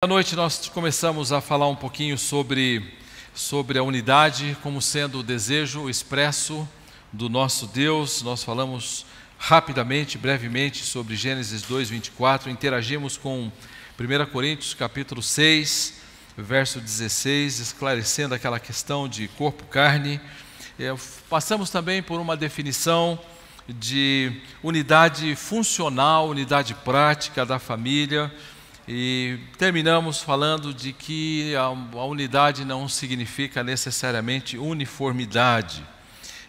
À noite nós começamos a falar um pouquinho sobre a unidade como sendo o desejo expresso do nosso Deus. Nós falamos rapidamente, brevemente sobre Gênesis 2:24, interagimos com 1 Coríntios capítulo 6, verso 16, esclarecendo aquela questão de corpo-carne. Passamos também por uma definição de unidade funcional, unidade prática da família. E terminamos falando de que a unidade não significa necessariamente uniformidade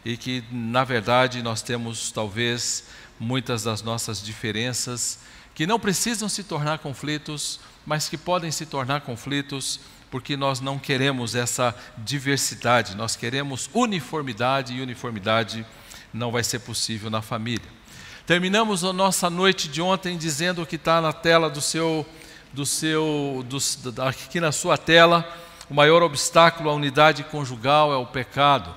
e que, na verdade, nós temos talvez muitas das nossas diferenças que não precisam se tornar conflitos, mas que podem se tornar conflitos porque nós não queremos essa diversidade, nós queremos uniformidade e uniformidade não vai ser possível na família. Terminamos a nossa noite de ontem dizendo que está na tela aqui na sua tela, o maior obstáculo à unidade conjugal é o pecado,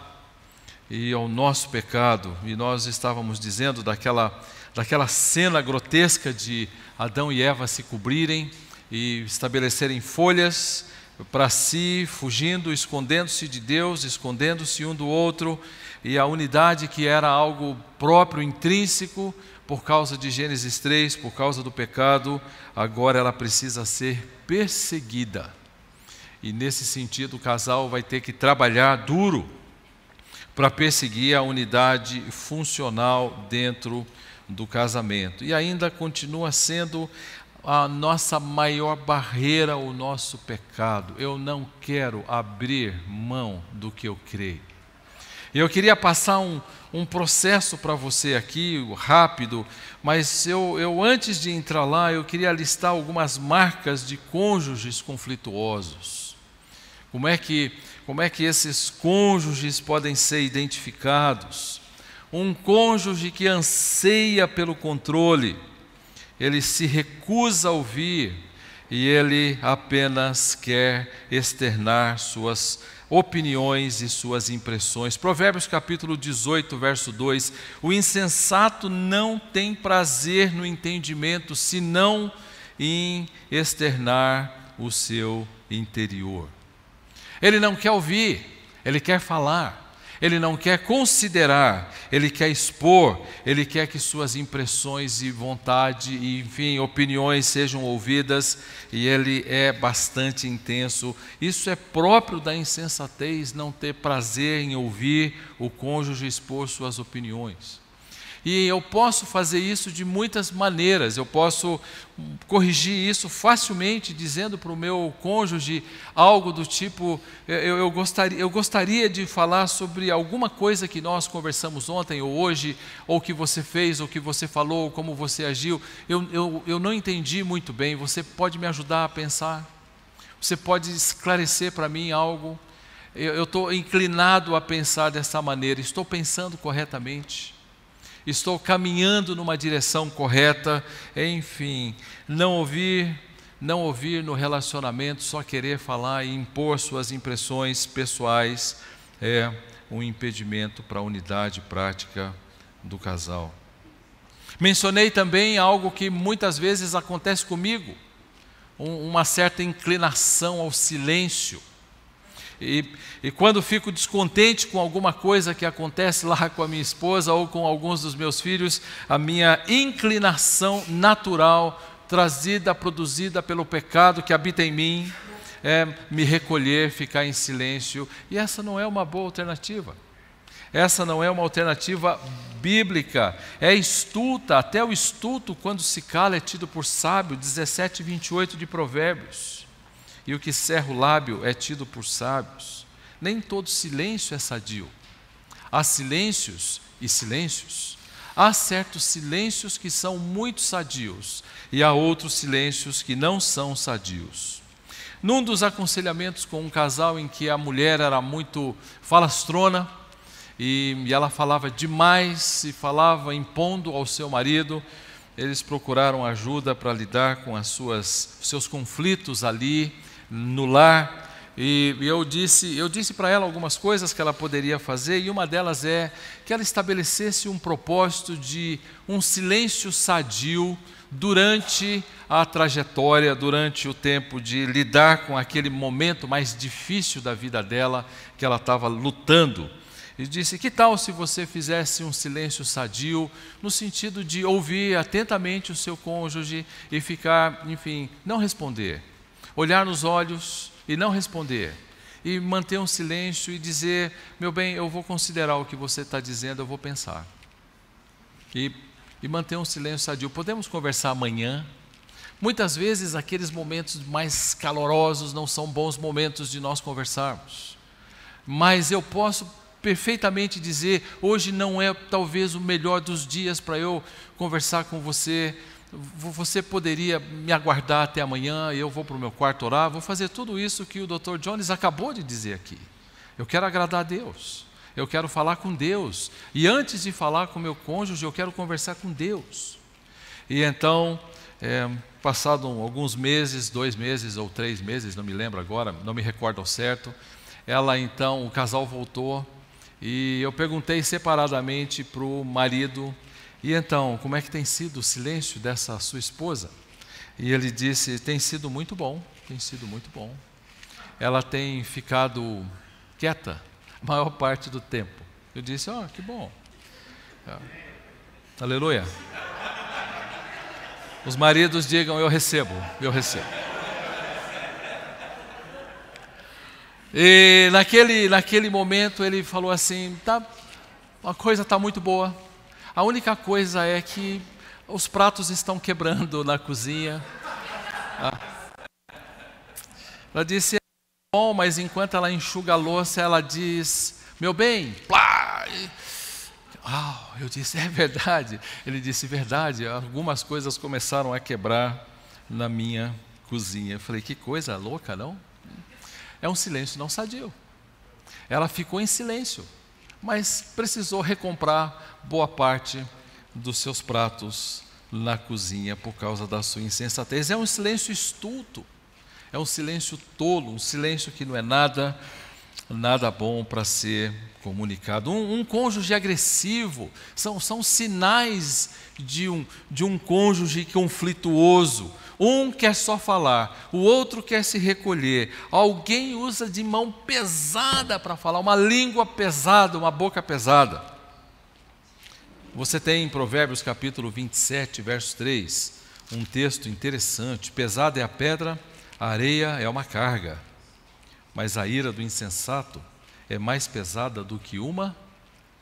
e é o nosso pecado. E nós estávamos dizendo daquela cena grotesca de Adão e Eva se cobrirem e estabelecerem folhas para si, fugindo, escondendo-se de Deus, escondendo-se um do outro, e a unidade que era algo próprio, intrínseco, por causa de Gênesis 3, por causa do pecado, agora ela precisa ser perseguida. E nesse sentido o casal vai ter que trabalhar duro para perseguir a unidade funcional dentro do casamento. E ainda continua sendo a nossa maior barreira, o nosso pecado. Eu não quero abrir mão do que eu creio. E eu queria passar um processo para você aqui, rápido, mas eu antes de entrar lá, eu queria listar algumas marcas de cônjuges conflituosos. Como é que esses cônjuges podem ser identificados? Um cônjuge que anseia pelo controle, ele se recusa a ouvir e ele apenas quer externar suas opiniões e suas impressões. Provérbios capítulo 18, verso 2, o insensato não tem prazer no entendimento, senão em externar o seu interior. Ele não quer ouvir, ele quer falar. Ele não quer considerar, ele quer expor, ele quer que suas impressões e vontade, e, enfim, opiniões sejam ouvidas, e ele é bastante intenso. Isso é próprio da insensatez, não ter prazer em ouvir o cônjuge expor suas opiniões. E eu posso fazer isso de muitas maneiras, eu posso corrigir isso facilmente dizendo para o meu cônjuge algo do tipo, eu gostaria de falar sobre alguma coisa que nós conversamos ontem ou hoje, ou que você fez, ou que você falou, ou como você agiu, eu não entendi muito bem, você pode me ajudar a pensar? Você pode esclarecer para mim algo? Eu estou inclinado a pensar dessa maneira, estou pensando corretamente? Estou caminhando numa direção correta? Enfim, não ouvir no relacionamento, só querer falar e impor suas impressões pessoais é um impedimento para a unidade prática do casal. Mencionei também algo que muitas vezes acontece comigo, uma certa inclinação ao silêncio. E quando fico descontente com alguma coisa que acontece lá com a minha esposa ou com alguns dos meus filhos, a minha inclinação natural, produzida pelo pecado que habita em mim, é me recolher, ficar em silêncio. E essa não é uma boa alternativa. Essa não é uma alternativa bíblica. É estulta, até o estulto, quando se cala, é tido por sábio, 17:28 de Provérbios. E o que cerra o lábio é tido por sábios. Nem todo silêncio é sadio. Há silêncios e silêncios. Há certos silêncios que são muito sadios e há outros silêncios que não são sadios. Num dos aconselhamentos com um casal em que a mulher era muito falastrona e ela falava demais e falava impondo ao seu marido, eles procuraram ajuda para lidar com seus conflitos ali no lar, E eu disse para ela algumas coisas que ela poderia fazer, e uma delas é que ela estabelecesse um propósito de um silêncio sadio durante a trajetória, durante o tempo de lidar com aquele momento mais difícil da vida dela, que ela estava lutando. E disse: que tal se você fizesse um silêncio sadio, no sentido de ouvir atentamente o seu cônjuge e ficar, enfim, não responder, olhar nos olhos e não responder, e manter um silêncio e dizer: meu bem, eu vou considerar o que você está dizendo, eu vou pensar. E manter um silêncio sadio. Podemos conversar amanhã? Muitas vezes aqueles momentos mais calorosos não são bons momentos de nós conversarmos, mas eu posso perfeitamente dizer: hoje não é talvez o melhor dos dias para eu conversar com você. Você poderia me aguardar até amanhã, eu vou para o meu quarto orar, vou fazer tudo isso que o Dr. Jones acabou de dizer aqui. Eu quero agradar a Deus, eu quero falar com Deus, e antes de falar com meu cônjuge, eu quero conversar com Deus. E então, passado alguns meses, 2 meses ou 3 meses, não me lembro agora, não me recordo ao certo, o casal voltou, e eu perguntei separadamente para o marido: e então, como é que tem sido o silêncio dessa sua esposa? E ele disse: tem sido muito bom, tem sido muito bom. Ela tem ficado quieta a maior parte do tempo. Eu disse: que bom. Aleluia. Os maridos digam: eu recebo, eu recebo. E naquele momento ele falou assim: a coisa está muito boa. A única coisa é que os pratos estão quebrando na cozinha. Ela disse: bom, mas enquanto ela enxuga a louça, ela diz: meu bem, plá! Eu disse: é verdade. Ele disse: verdade, algumas coisas começaram a quebrar na minha cozinha. Eu falei: que coisa louca, não? É um silêncio não sadio. Ela ficou em silêncio, mas precisou recomprar boa parte dos seus pratos na cozinha por causa da sua insensatez. É um silêncio estulto, é um silêncio tolo, um silêncio que não é nada bom para ser comunicado. Um cônjuge agressivo são sinais de um cônjuge conflituoso. Um quer só falar, o outro quer se recolher. Alguém usa de mão pesada para falar, uma língua pesada, uma boca pesada. Você tem em Provérbios capítulo 27, verso 3, um texto interessante: pesada é a pedra, a areia é uma carga, mas a ira do insensato é mais pesada do que uma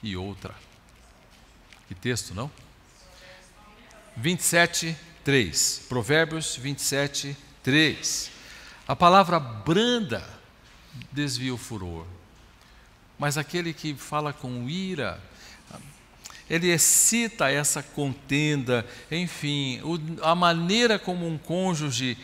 e outra. Que texto, não? 27, 3. Provérbios 27, 3. A palavra branda desvia o furor, mas aquele que fala com ira, ele excita essa contenda. Enfim, a maneira como um cônjuge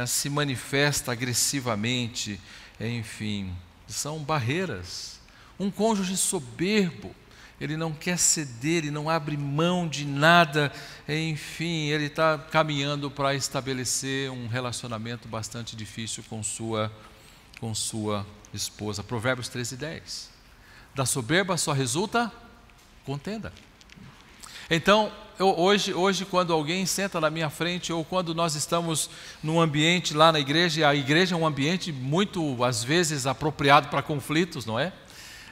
se manifesta agressivamente, enfim, são barreiras. Um cônjuge soberbo, ele não quer ceder, ele não abre mão de nada, enfim, ele está caminhando para estabelecer um relacionamento bastante difícil com sua esposa. Provérbios 13:10. Da soberba só resulta contenda. Então, hoje, quando alguém senta na minha frente, ou quando nós estamos num ambiente lá na igreja, e a igreja é um ambiente muito, às vezes, apropriado para conflitos, não é?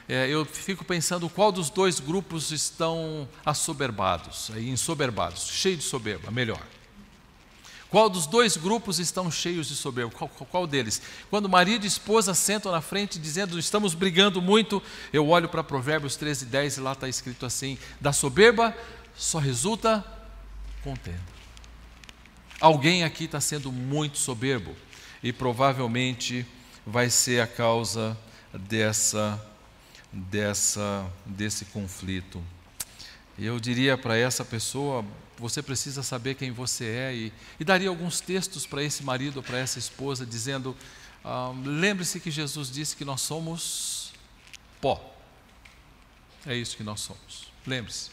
Eu fico pensando qual dos dois grupos estão assoberbados, ensoberbados, cheios de soberba, melhor. Qual dos dois grupos estão cheios de soberba? Qual deles? Quando marido e esposa sentam na frente dizendo: estamos brigando muito, eu olho para Provérbios 13:10 e lá está escrito assim: da soberba só resulta contenda. Alguém aqui está sendo muito soberbo e provavelmente vai ser a causa desse conflito. Eu diria para essa pessoa: você precisa saber quem você é, e daria alguns textos para esse marido ou para essa esposa, dizendo: lembre-se que Jesus disse que nós somos pó. É isso que nós somos. Lembre-se,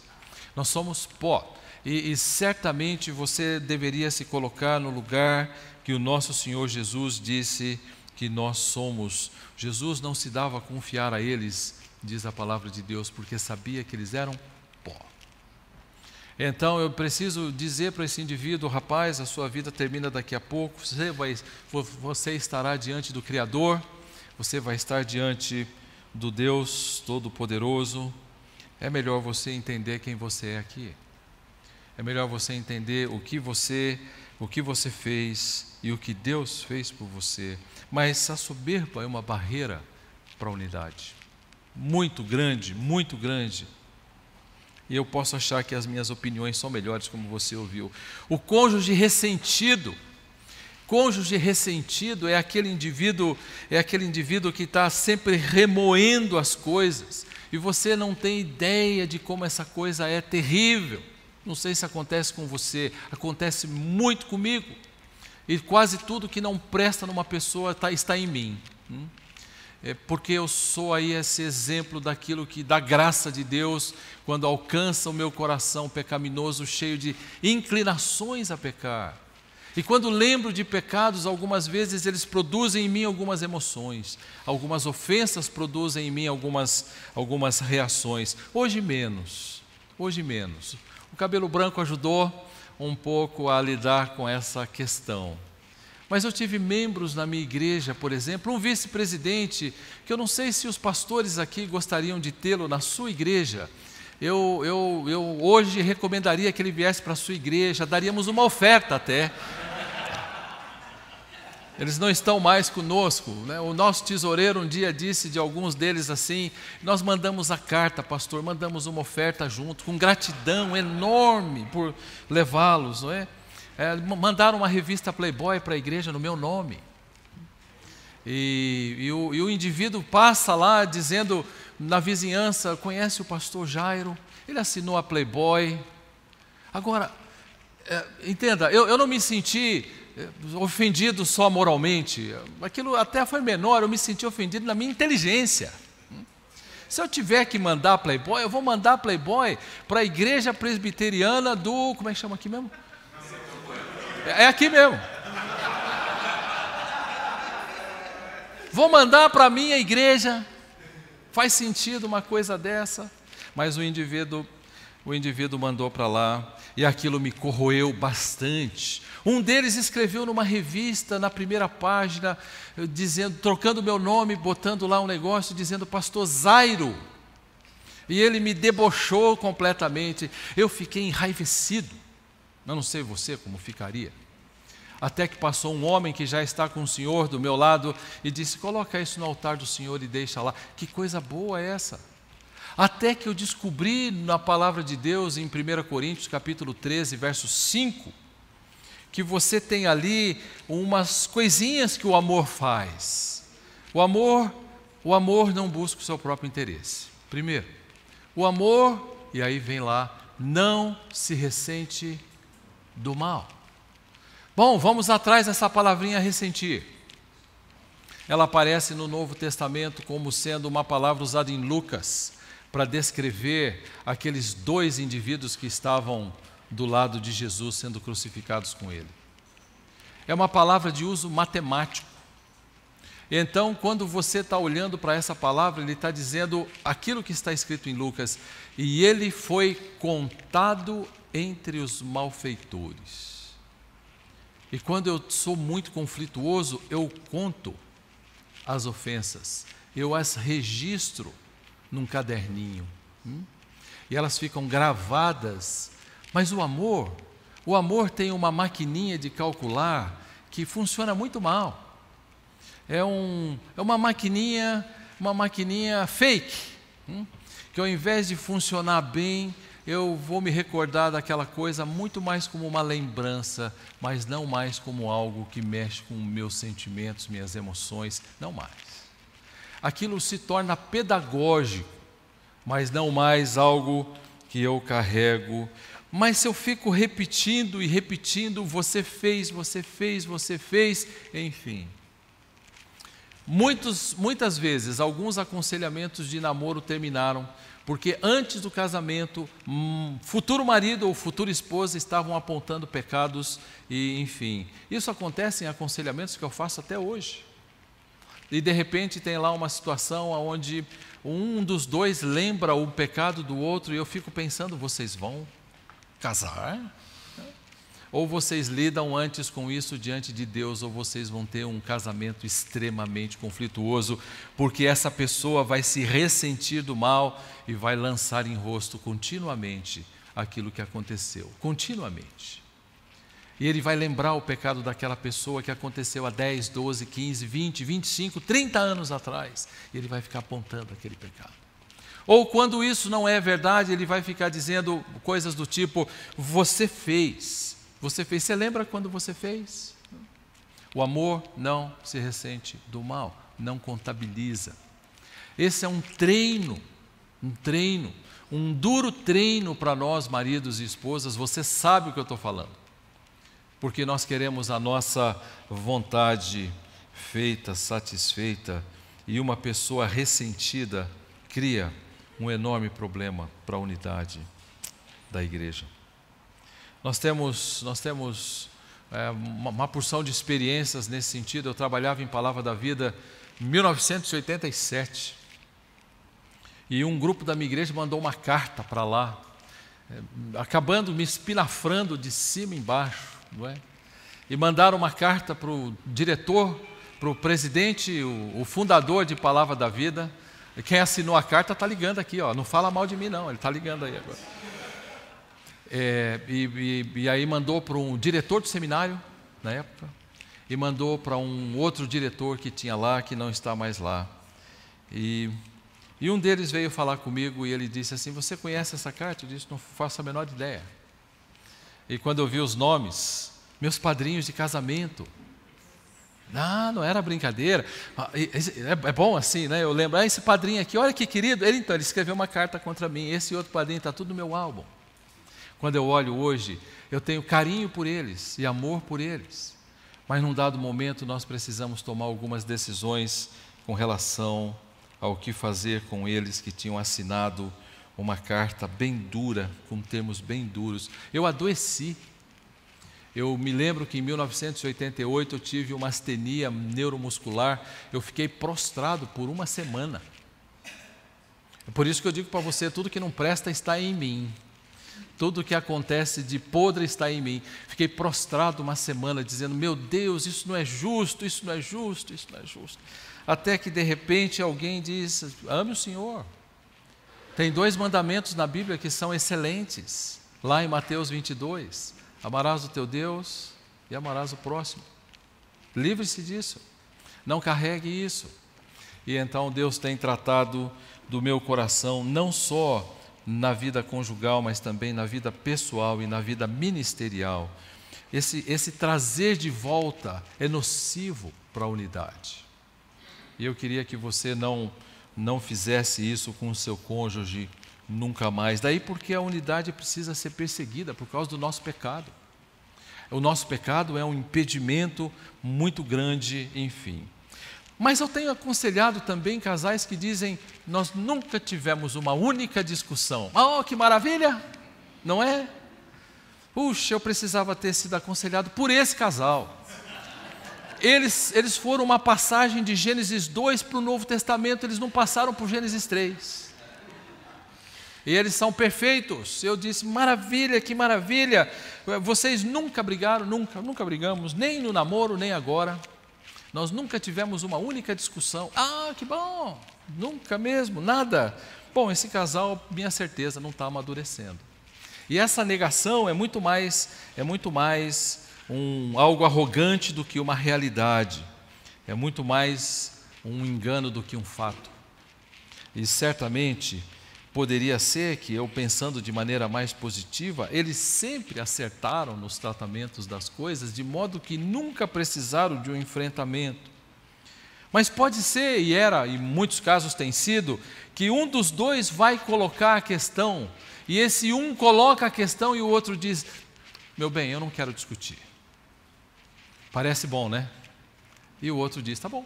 nós somos pó. E certamente você deveria se colocar no lugar que o nosso Senhor Jesus disse que nós somos. Jesus não se dava a confiar a eles, diz a palavra de Deus, porque sabia que eles eram pó. Então eu preciso dizer para esse indivíduo: rapaz, a sua vida termina daqui a pouco, você estará diante do Criador, você vai estar diante do Deus Todo-Poderoso. É melhor você entender quem você é aqui. É melhor você entender o que você fez e o que Deus fez por você. Mas a soberba é uma barreira para a unidade. Muito grande, muito grande. E eu posso achar que as minhas opiniões são melhores, como você ouviu. O cônjuge ressentido. Cônjuge ressentido é aquele indivíduo que está sempre remoendo as coisas. E você não tem ideia de como essa coisa é terrível. Não sei se acontece com você, acontece muito comigo. E quase tudo que não presta numa pessoa está em mim. É porque eu sou aí esse exemplo daquilo que, da graça de Deus, quando alcança o meu coração pecaminoso, cheio de inclinações a pecar. E quando lembro de pecados, algumas vezes eles produzem em mim algumas emoções, algumas ofensas produzem em mim algumas reações. Hoje menos. O cabelo branco ajudou um pouco a lidar com essa questão. Mas eu tive membros na minha igreja, por exemplo, um vice-presidente, que eu não sei se os pastores aqui gostariam de tê-lo na sua igreja. Eu hoje recomendaria que ele viesse para a sua igreja, daríamos uma oferta até. Eles não estão mais conosco, né? O nosso tesoureiro um dia disse de alguns deles assim: nós mandamos a carta, pastor, mandamos uma oferta junto, com gratidão enorme por levá-los, não é? Mandaram uma revista Playboy para a igreja no meu nome. E o indivíduo passa lá dizendo na vizinhança: conhece o pastor Jairo? Ele assinou a Playboy. Agora, entenda, eu não me senti ofendido só moralmente. Aquilo até foi menor, eu me senti ofendido na minha inteligência. Se eu tiver que mandar Playboy, eu vou mandar Playboy para a igreja presbiteriana do... como é que chama aqui mesmo? É aqui mesmo. Vou mandar para a minha igreja. Faz sentido uma coisa dessa? Mas o indivíduo mandou para lá, e aquilo me corroeu bastante. Um deles escreveu numa revista, na primeira página, trocando meu nome, botando lá um negócio, dizendo pastor Zairo. E ele me debochou completamente. Eu fiquei enraivecido. Eu não sei você como ficaria. Até que passou um homem que já está com o Senhor do meu lado e disse: coloca isso no altar do Senhor e deixa lá. Que coisa boa é essa? Até que eu descobri na palavra de Deus, em 1 Coríntios capítulo 13, verso 5, que você tem ali umas coisinhas que o amor faz. O amor não busca o seu próprio interesse. Primeiro, o amor, e aí vem lá, não se ressente do mal. Bom, vamos atrás dessa palavrinha ressentir. Ela aparece no Novo Testamento como sendo uma palavra usada em Lucas, para descrever aqueles dois indivíduos que estavam do lado de Jesus sendo crucificados com ele. É uma palavra de uso matemático. Então, quando você está olhando para essa palavra, ele está dizendo aquilo que está escrito em Lucas: e ele foi contado entre os malfeitores. E quando eu sou muito conflituoso, eu conto as ofensas, eu as registro num caderninho, e elas ficam gravadas. Mas o amor tem uma maquininha de calcular que funciona muito mal. É uma maquininha fake, que ao invés de funcionar bem, eu vou me recordar daquela coisa muito mais como uma lembrança, mas não mais como algo que mexe com meus sentimentos, minhas emoções, não mais. Aquilo se torna pedagógico, mas não mais algo que eu carrego. Mas se eu fico repetindo e repetindo, você fez, enfim. Muitas vezes, alguns aconselhamentos de namoro terminaram, porque antes do casamento, futuro marido ou futura esposa estavam apontando pecados, e enfim. Isso acontece em aconselhamentos que eu faço até hoje. E de repente tem lá uma situação onde um dos dois lembra o pecado do outro, e eu fico pensando, vocês vão casar? Ou vocês lidam antes com isso diante de Deus, ou vocês vão ter um casamento extremamente conflituoso, porque essa pessoa vai se ressentir do mal e vai lançar em rosto continuamente aquilo que aconteceu, continuamente. E ele vai lembrar o pecado daquela pessoa que aconteceu há 10, 12, 15, 20, 25, 30 anos atrás. E ele vai ficar apontando aquele pecado. Ou quando isso não é verdade, ele vai ficar dizendo coisas do tipo, você fez. Você lembra quando você fez? O amor não se ressente do mal, não contabiliza. Esse é um treino, um duro treino para nós, maridos e esposas. Você sabe o que eu estou falando. Porque nós queremos a nossa vontade feita, satisfeita, e uma pessoa ressentida cria um enorme problema para a unidade da igreja. Nós temos uma porção de experiências nesse sentido. Eu trabalhava em Palavra da Vida em 1987, e um grupo da minha igreja mandou uma carta para lá, acabando me espinafrando de cima e embaixo. Não é? E mandaram uma carta para o diretor, para o presidente, o fundador de Palavra da Vida. Quem assinou a carta está ligando aqui, ó. Não fala mal de mim não, ele está ligando aí agora. E aí mandou para um diretor do seminário, na época, e mandou para um outro diretor que tinha lá, que não está mais lá. E um deles veio falar comigo e ele disse assim, você conhece essa carta? Eu disse, não faço a menor ideia. E quando eu vi os nomes, meus padrinhos de casamento, não era brincadeira, é bom assim, né? Eu lembro, esse padrinho aqui, olha que querido, ele escreveu uma carta contra mim, esse outro padrinho está tudo no meu álbum. Quando eu olho hoje, eu tenho carinho por eles e amor por eles, mas num dado momento nós precisamos tomar algumas decisões com relação ao que fazer com eles que tinham assinado uma carta bem dura, com termos bem duros. Eu adoeci. Eu me lembro que em 1988 eu tive uma astenia neuromuscular, eu fiquei prostrado por uma semana. É por isso que eu digo para você, tudo que não presta está em mim. Tudo que acontece de podre está em mim. Fiquei prostrado uma semana dizendo, meu Deus, isso não é justo, isso não é justo, isso não é justo. Até que de repente alguém diz, ame o Senhor. Tem 2 mandamentos na Bíblia que são excelentes, lá em Mateus 22, amarás o teu Deus e amarás o próximo. Livre-se disso, não carregue isso. E então Deus tem tratado do meu coração, não só na vida conjugal, mas também na vida pessoal e na vida ministerial. Esse trazer de volta é nocivo para a unidade. E eu queria que você não fizesse isso com o seu cônjuge nunca mais. Daí porque a unidade precisa ser perseguida por causa do nosso pecado. O nosso pecado é um impedimento muito grande, enfim. Mas eu tenho aconselhado também casais que dizem, nós nunca tivemos uma única discussão. Oh, que maravilha! Não é? Puxa, eu precisava ter sido aconselhado por esse casal. Eles foram uma passagem de Gênesis 2 para o Novo Testamento, eles não passaram por Gênesis 3. E eles são perfeitos. Eu disse, maravilha, que maravilha. Vocês nunca brigaram, nunca brigamos, nem no namoro, nem agora. Nós nunca tivemos uma única discussão. Ah, que bom, nunca mesmo, nada. Bom, esse casal, minha certeza, não está amadurecendo. E essa negação é muito mais algo arrogante do que uma realidade. É muito mais um engano do que um fato. E certamente poderia ser que eu, pensando de maneira mais positiva, eles sempre acertaram nos tratamentos das coisas, de modo que nunca precisaram de um enfrentamento. Mas pode ser, e em muitos casos tem sido, que um dos dois vai colocar a questão, e esse um coloca a questão e o outro diz, meu bem, eu não quero discutir. Parece bom, né? E o outro diz, tá bom.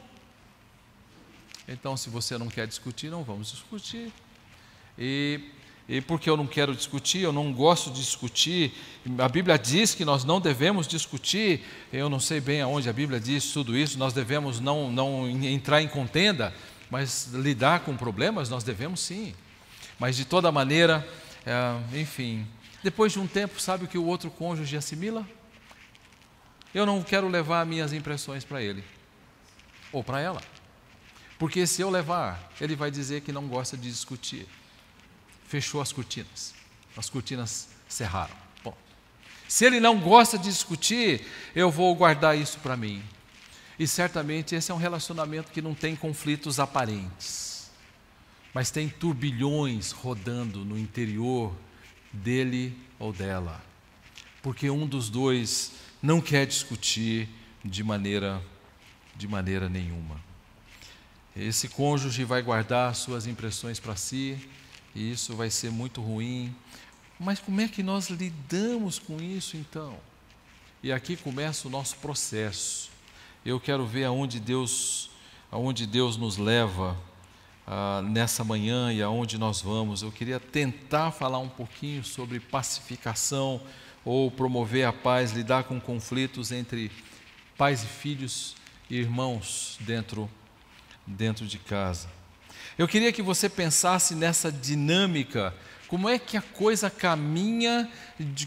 Então, se você não quer discutir, não vamos discutir. E e porque eu não quero discutir, eu não gosto de discutir, a Bíblia diz que nós não devemos discutir, eu não sei bem aonde a Bíblia diz tudo isso, nós devemos não entrar em contenda, mas lidar com problemas nós devemos sim. Mas de toda maneira, enfim, depois de um tempo, sabe o que o outro cônjuge assimila? Eu não quero levar minhas impressões para ele, ou para ela, porque se eu levar, ele vai dizer que não gosta de discutir. Fechou as cortinas cerraram. Bom, se ele não gosta de discutir, eu vou guardar isso para mim. E certamente esse é um relacionamento que não tem conflitos aparentes, mas tem turbilhões rodando no interior dele ou dela, porque um dos dois não quer discutir de maneira nenhuma. Esse cônjuge vai guardar suas impressões para si, e isso vai ser muito ruim. Mas como é que nós lidamos com isso então? E aqui começa o nosso processo. Eu quero ver aonde Deus nos leva nessa manhã e aonde nós vamos. Eu queria tentar falar um pouquinho sobre pacificação ou promover a paz, lidar com conflitos entre pais e filhos e irmãos dentro de casa. Eu queria que você pensasse nessa dinâmica, como é que a coisa caminha,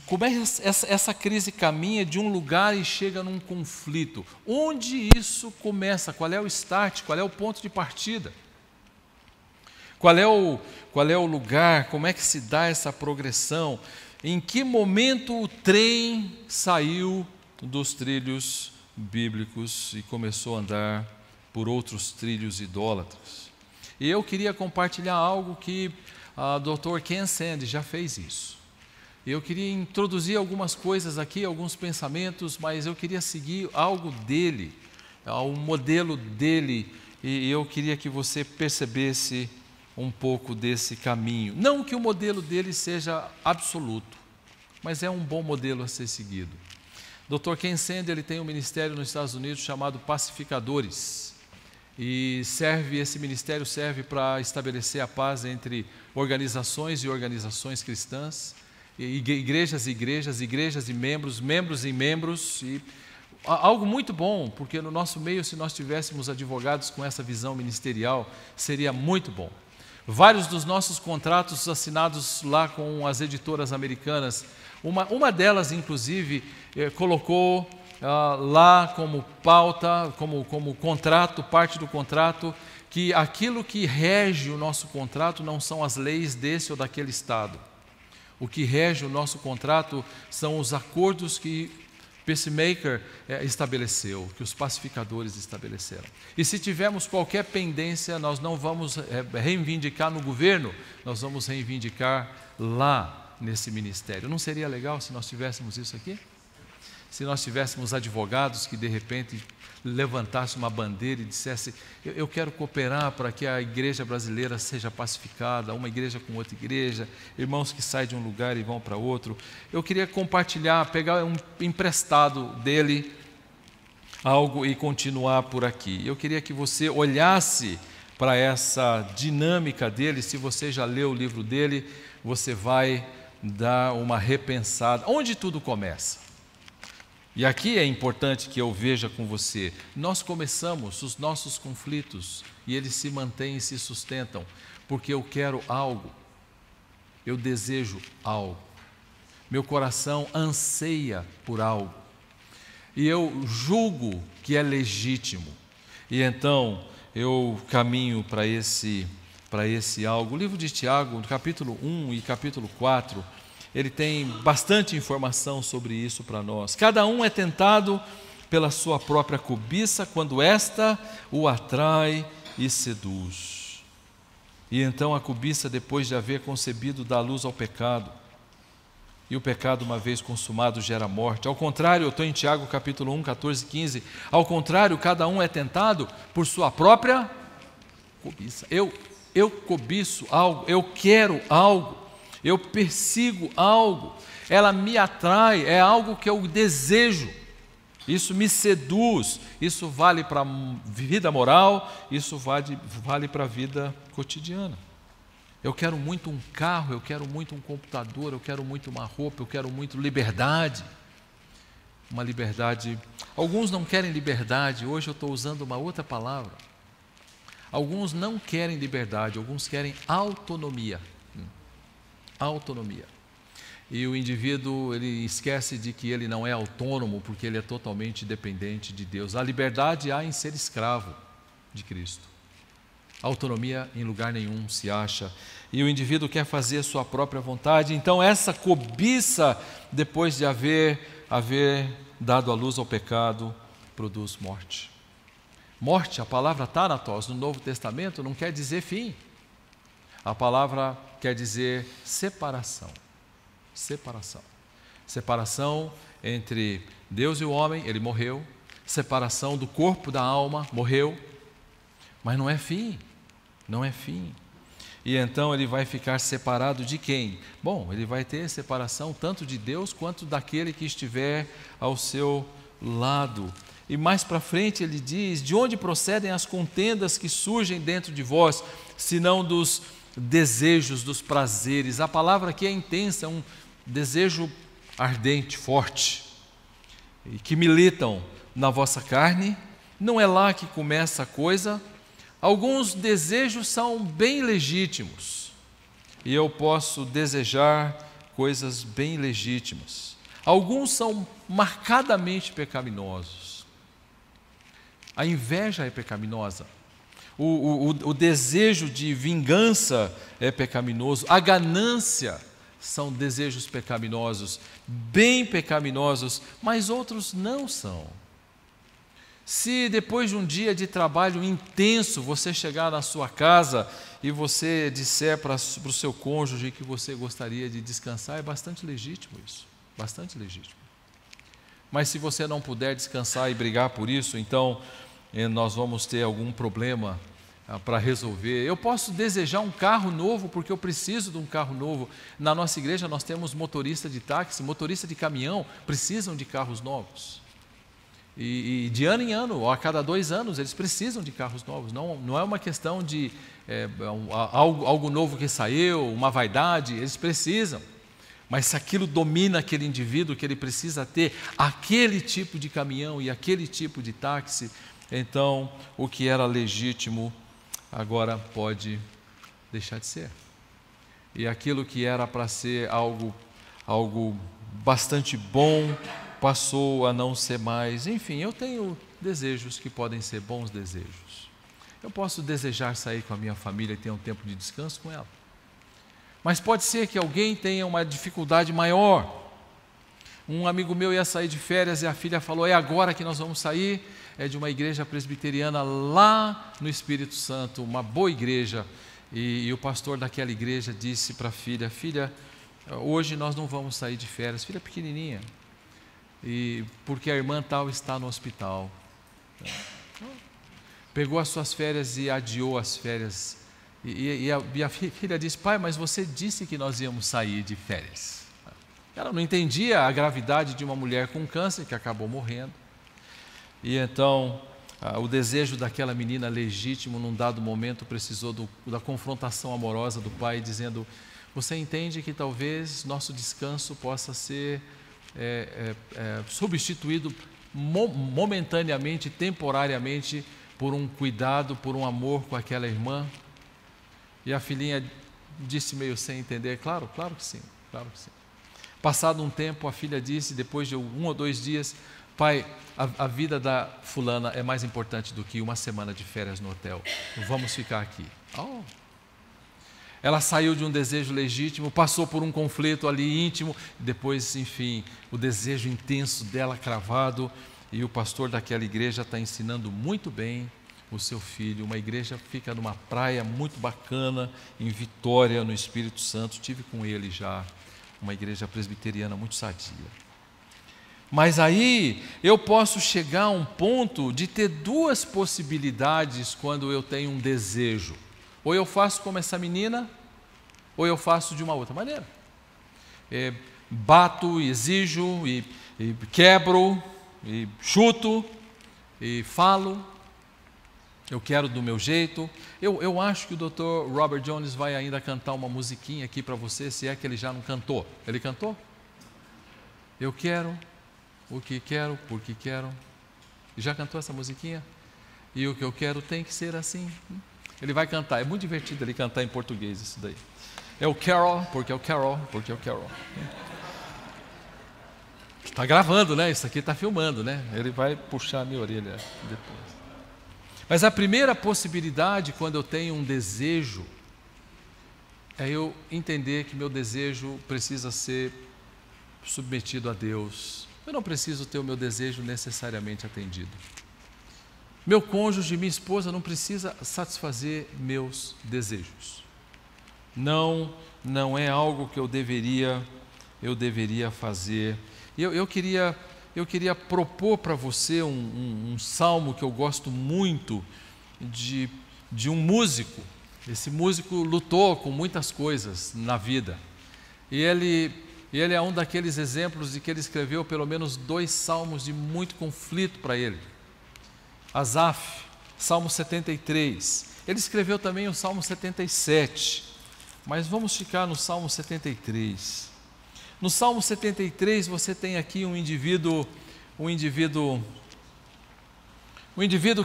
como é que essa crise caminha de um lugar e chega num conflito. Onde isso começa? Qual é o start? Qual é o ponto de partida? Qual é o lugar? Como é que se dá essa progressão? Em que momento o trem saiu dos trilhos bíblicos e começou a andar por outros trilhos idólatras? E eu queria compartilhar algo que o Dr. Ken Sande já fez isso. Eu queria introduzir algumas coisas aqui, alguns pensamentos, mas eu queria seguir algo dele, o modelo dele, e eu queria que você percebesse um pouco desse caminho. Não que o modelo dele seja absoluto, mas é um bom modelo a ser seguido. Dr. Ken Sande, ele tem um ministério nos Estados Unidos chamado Pacificadores. E esse ministério serve para estabelecer a paz entre organizações e organizações cristãs, igrejas e igrejas, igrejas e membros, membros e membros, e algo muito bom, porque no nosso meio, se nós tivéssemos advogados com essa visão ministerial, seria muito bom. Vários dos nossos contratos assinados lá com as editoras americanas, uma delas inclusive colocou lá como pauta, como contrato, parte do contrato, que aquilo que rege o nosso contrato não são as leis desse ou daquele estado. O que rege o nosso contrato são os acordos que Peacemaker estabeleceu, que os pacificadores estabeleceram. E se tivermos qualquer pendência, nós não vamos reivindicar no governo, nós vamos reivindicar lá nesse ministério. Não seria legal se nós tivéssemos isso aqui? Se nós tivéssemos advogados que de repente levantassem uma bandeira e dissessem: eu quero cooperar para que a igreja brasileira seja pacificada, uma igreja com outra igreja, irmãos que saem de um lugar e vão para outro. Eu queria compartilhar, pegar um emprestado dele algo e continuar por aqui. Eu queria que você olhasse para essa dinâmica dele. Se você já leu o livro dele, você vai dar uma repensada. Onde tudo começa? E aqui é importante que eu veja com você, nós começamos os nossos conflitos e eles se mantêm e se sustentam, porque eu quero algo, eu desejo algo, meu coração anseia por algo, e eu julgo que é legítimo, e então eu caminho para esse algo. O livro de Tiago, no capítulo 1 e capítulo 4, ele tem bastante informação sobre isso para nós. Cada um é tentado pela sua própria cobiça, quando esta o atrai e seduz. E então a cobiça, depois de haver concebido, dá luz ao pecado. E o pecado, uma vez consumado, gera morte. Ao contrário, eu estou em Tiago capítulo 1, 14 e 15. Ao contrário, cada um é tentado por sua própria cobiça. Eu cobiço algo, eu quero algo. Eu persigo algo, ela me atrai, é algo que eu desejo, isso me seduz, isso vale para a vida moral, isso vale para a vida cotidiana. Eu quero muito um carro, eu quero muito um computador, eu quero muito uma roupa, eu quero muito liberdade. Uma liberdade. Alguns não querem liberdade, hoje eu estou usando uma outra palavra. Alguns não querem liberdade, alguns querem autonomia. Autonomia. E o indivíduo, ele esquece de que ele não é autônomo, porque ele é totalmente dependente de Deus. A liberdade há em ser escravo de Cristo. Autonomia em lugar nenhum se acha. E o indivíduo quer fazer a sua própria vontade. Então essa cobiça, depois de haver dado a luz ao pecado, produz morte. Morte, a palavra thanatos no Novo Testamento não quer dizer fim. A palavra quer dizer separação. Separação. Separação entre Deus e o homem, ele morreu. Separação do corpo da alma, morreu. Mas não é fim. Não é fim. E então ele vai ficar separado de quem? Bom, ele vai ter separação tanto de Deus quanto daquele que estiver ao seu lado. E mais para frente ele diz: de onde procedem as contendas que surgem dentro de vós, senão dos desejos, dos prazeres? A palavra aqui é intensa, é um desejo ardente, forte, e que militam na vossa carne. Não é lá que começa a coisa. Alguns desejos são bem legítimos, e eu posso desejar coisas bem legítimas. Alguns são marcadamente pecaminosos. A inveja é pecaminosa. O desejo de vingança é pecaminoso. A ganância são desejos pecaminosos, bem pecaminosos, mas outros não são. Se depois de um dia de trabalho intenso você chegar na sua casa e você disser para o seu cônjuge que você gostaria de descansar, é bastante legítimo isso, bastante legítimo. Mas se você não puder descansar e brigar por isso, então nós vamos ter algum problema para resolver. Eu posso desejar um carro novo porque eu preciso de um carro novo. Na nossa igreja nós temos motorista de táxi, motorista de caminhão, precisam de carros novos. E de ano em ano, ou a cada 2 anos, eles precisam de carros novos. Não é uma questão de algo novo que saiu, uma vaidade, eles precisam. Mas se aquilo domina aquele indivíduo, que ele precisa ter aquele tipo de caminhão e aquele tipo de táxi, então o que era legítimo agora pode deixar de ser. E aquilo que era para ser algo bastante bom, passou a não ser mais. Enfim, eu tenho desejos que podem ser bons desejos. Eu posso desejar sair com a minha família e ter um tempo de descanso com ela. Mas pode ser que alguém tenha uma dificuldade maior. Um amigo meu ia sair de férias e a filha falou: é agora que nós vamos sair. É de uma igreja presbiteriana lá no Espírito Santo, uma boa igreja. E o pastor daquela igreja disse para a filha: filha, hoje nós não vamos sair de férias. Filha pequenininha. E porque a irmã tal está no hospital. Pegou as suas férias e adiou as férias. E a filha disse: pai, mas você disse que nós íamos sair de férias. Ela não entendia a gravidade de uma mulher com câncer que acabou morrendo. E então o desejo daquela menina legítimo, num dado momento, precisou da confrontação amorosa do pai, dizendo: você entende que talvez nosso descanso possa ser substituído momentaneamente, temporariamente, por um cuidado, por um amor com aquela irmã? E a filhinha disse, meio sem entender: claro que sim, claro que sim. Passado um tempo, a filha disse, depois de 1 ou 2 dias: pai, a vida da fulana é mais importante do que uma semana de férias no hotel, vamos ficar aqui. Ela saiu de um desejo legítimo, passou por um conflito ali íntimo, depois, enfim, o desejo intenso dela cravado, e o pastor daquela igreja está ensinando muito bem o seu filho. Uma igreja fica numa praia muito bacana, em Vitória, no Espírito Santo, tive com ele já, uma igreja presbiteriana muito sadia. Mas aí eu posso chegar a um ponto de ter 2 possibilidades quando eu tenho um desejo. Ou eu faço como essa menina, ou eu faço de uma outra maneira. Bato, exijo, e quebro, e chuto, e falo. Eu quero do meu jeito. Eu acho que o Dr. Robert Jones vai ainda cantar uma musiquinha aqui para você, se é que ele já não cantou. Ele cantou? Eu quero o que quero, porque quero. Já cantou essa musiquinha? E o que eu quero tem que ser assim. Ele vai cantar, é muito divertido ele cantar em português isso daí. É o Carol, porque é o Carol, porque é o Carol. Está gravando, né? Isso aqui está filmando, né? Ele vai puxar a minha orelha depois. Mas a primeira possibilidade, quando eu tenho um desejo, é eu entender que meu desejo precisa ser submetido a Deus. Eu não preciso ter o meu desejo necessariamente atendido. Meu cônjuge, minha esposa, não precisa satisfazer meus desejos. Não é algo que eu deveria fazer. Eu queria propor para você um salmo que eu gosto muito de um músico. Esse músico lutou com muitas coisas na vida. E ele é um daqueles exemplos de que ele escreveu pelo menos 2 salmos de muito conflito para ele. Asaf, Salmo 73. Ele escreveu também o Salmo 77. Mas vamos ficar no Salmo 73. No Salmo 73 você tem aqui um indivíduo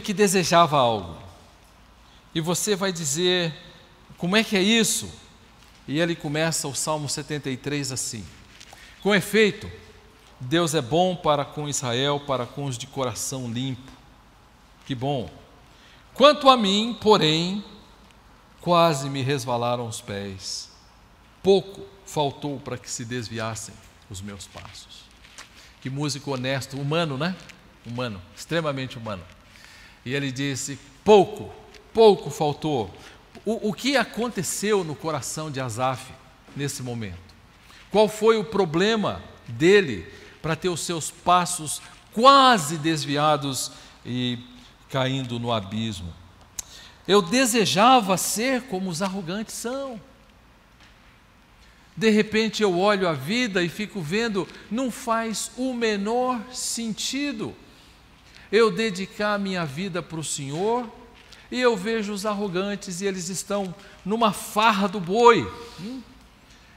que desejava algo. E você vai dizer, como é que é isso? E ele começa o Salmo 73 assim: com efeito, Deus é bom para com Israel, para com os de coração limpo. Que bom. Quanto a mim, porém, quase me resvalaram os pés. Pouco faltou para que se desviassem os meus passos. Que músico honesto, humano, né? Humano, extremamente humano. E ele disse, pouco faltou. O que aconteceu no coração de Asaf nesse momento? Qual foi o problema dele para ter os seus passos quase desviados e caindo no abismo? Eu desejava ser como os arrogantes são. De repente eu olho a vida e fico vendo, não faz o menor sentido eu dedicar minha vida para o Senhor, e eu vejo os arrogantes e eles estão numa farra do boi,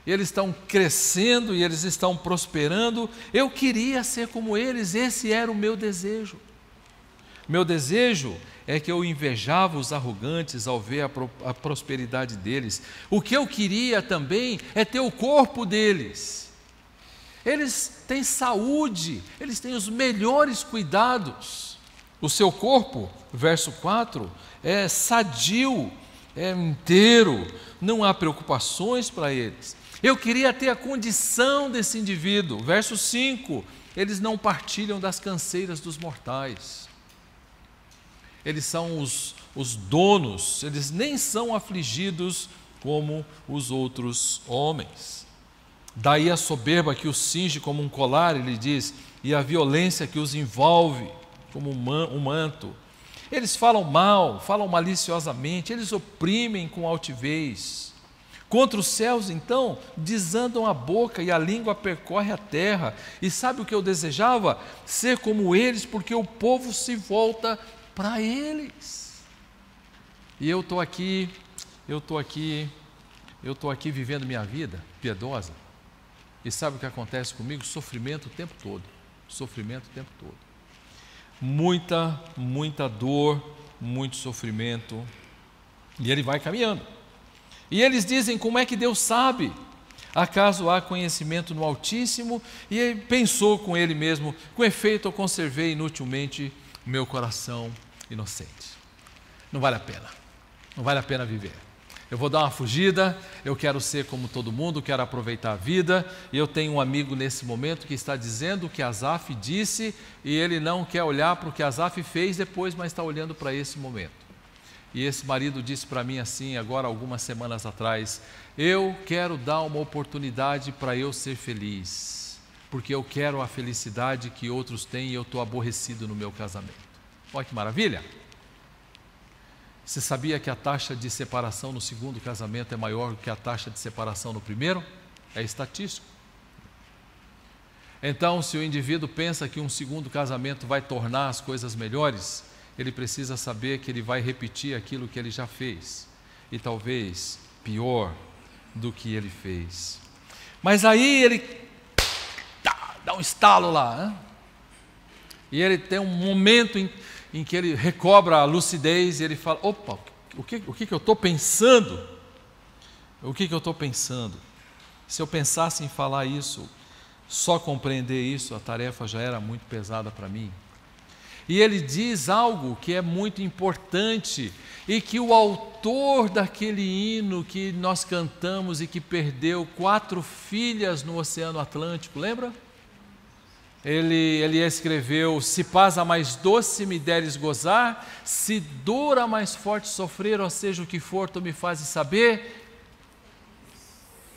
eles estão crescendo e eles estão prosperando. Eu queria ser como eles, esse era o meu desejo. Meu desejo é que eu invejava os arrogantes ao ver a prosperidade deles. O que eu queria também é ter o corpo deles. Eles têm saúde, eles têm os melhores cuidados. O seu corpo, verso 4, é sadio, é inteiro, não há preocupações para eles. Eu queria ter a condição desse indivíduo. Verso 5, eles não partilham das canseiras dos mortais. Eles são os donos, eles nem são afligidos como os outros homens. Daí a soberba que os cinge como um colar, ele diz, e a violência que os envolve como um manto. Eles falam mal, falam maliciosamente, eles oprimem com altivez. Contra os céus, então, desandam a boca e a língua percorre a terra. E sabe o que eu desejava? Ser como eles, porque o povo se volta para eles. E eu estou aqui vivendo minha vida piedosa. E sabe o que acontece comigo? Sofrimento o tempo todo. Muita dor, muito sofrimento. E ele vai caminhando. E eles dizem, como é que Deus sabe? Acaso há conhecimento no Altíssimo? E ele pensou com ele mesmo, com efeito eu conservei inutilmente o meu coração inocente. Não vale a pena viver. Eu vou dar uma fugida, eu quero ser como todo mundo, quero aproveitar a vida. E eu tenho um amigo nesse momento que está dizendo o que Asaf disse, e ele não quer olhar para o que Asaf fez depois, mas está olhando para esse momento. E esse marido disse para mim assim, agora algumas semanas atrás, eu quero dar uma oportunidade para eu ser feliz, porque eu quero a felicidade que outros têm e eu estou aborrecido no meu casamento. Olha que maravilha! Você sabia que a taxa de separação no segundo casamento é maior do que a taxa de separação no primeiro? É estatístico. Então, se o indivíduo pensa que um segundo casamento vai tornar as coisas melhores, ele precisa saber que ele vai repetir aquilo que ele já fez, e talvez pior do que ele fez. Mas aí ele dá um estalo lá, né? E ele tem um momento em que ele recobra a lucidez e ele fala: opa, o que eu estou pensando? O que eu estou pensando? Se eu pensasse em falar isso, só compreender isso, a tarefa já era muito pesada para mim. E ele diz algo que é muito importante e que o autor daquele hino que nós cantamos e que perdeu 4 filhas no Oceano Atlântico, lembra? Ele escreveu: se paz a mais doce me deres gozar, se dor a mais forte sofrer, ou seja o que for, tu me fazes saber.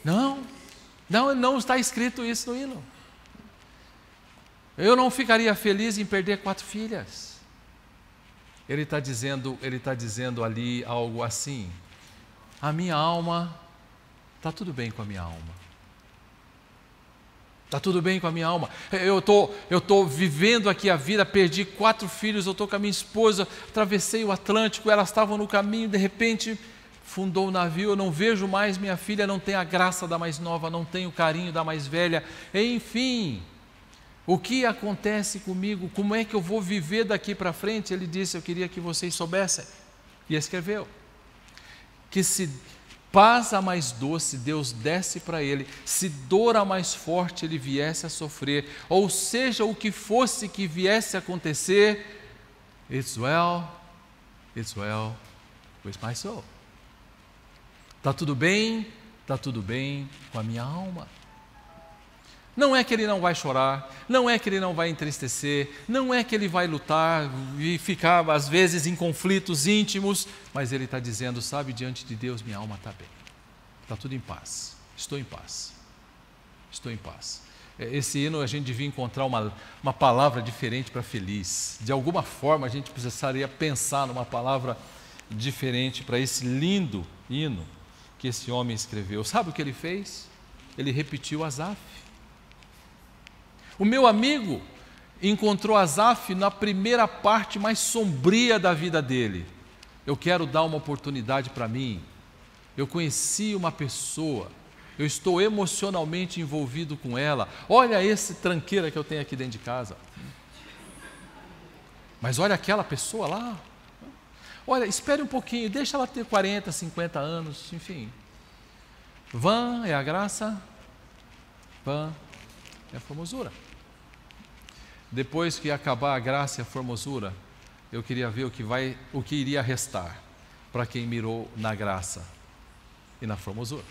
Não está escrito isso no hino. Eu não ficaria feliz em perder 4 filhas. Ele está dizendo ali algo assim: a minha alma, está tudo bem com a minha alma. Está tudo bem com a minha alma. Eu estou vivendo aqui a vida, perdi 4 filhos, eu estou com a minha esposa, atravessei o Atlântico, elas estavam no caminho, de repente fundou o navio, eu não vejo mais minha filha, não tenho a graça da mais nova, não tenho o carinho da mais velha, enfim, o que acontece comigo? Como é que eu vou viver daqui para frente? Ele disse: eu queria que vocês soubessem, e escreveu, que se paz a mais doce Deus desse para ele, se dor a mais forte ele viesse a sofrer, ou seja, o que fosse que viesse a acontecer, it's well with my soul. Está tudo bem com a minha alma. Não é que ele não vai chorar, não é que ele não vai entristecer, não é que ele vai lutar e ficar às vezes em conflitos íntimos, mas ele está dizendo: sabe, diante de Deus minha alma está bem, está tudo em paz, estou em paz. Esse hino a gente devia encontrar uma palavra diferente para feliz. De alguma forma a gente precisaria pensar numa palavra diferente para esse lindo hino que esse homem escreveu. Sabe o que ele fez? Ele repetiu Asaf. O meu amigo encontrou Asaf na primeira parte mais sombria da vida dele. Eu quero dar uma oportunidade para mim. Eu conheci uma pessoa, eu estou emocionalmente envolvido com ela. Olha esse tranqueira que eu tenho aqui dentro de casa. Mas olha aquela pessoa lá. Olha, espere um pouquinho, deixa ela ter 40, 50 anos, enfim. Vã é a graça, vã é a formosura. Depois que acabar a graça e a formosura, eu queria ver o que iria restar para quem mirou na graça e na formosura.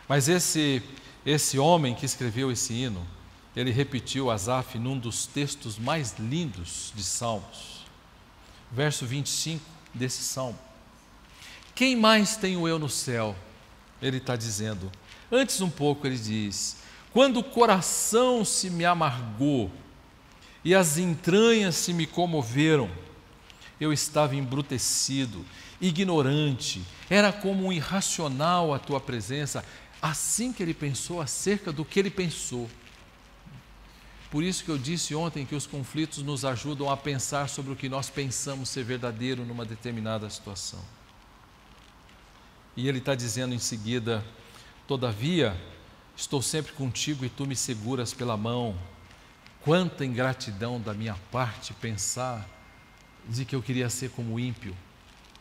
Mas esse homem que escreveu esse hino, ele repetiu Asaf num dos textos mais lindos de Salmos. Verso 25 desse salmo: quem mais tenho eu no céu? Ele está dizendo. Antes um pouco ele diz: quando o coração se me amargou e as entranhas se me comoveram, eu estava embrutecido, ignorante, era como um irracional à tua presença. Assim que ele pensou acerca do que ele pensou. Por isso que eu disse ontem que os conflitos nos ajudam a pensar sobre o que nós pensamos ser verdadeiro numa determinada situação. E ele está dizendo em seguida: todavia, estou sempre contigo e tu me seguras pela mão. Quanta ingratidão da minha parte pensar de que eu queria ser como ímpio.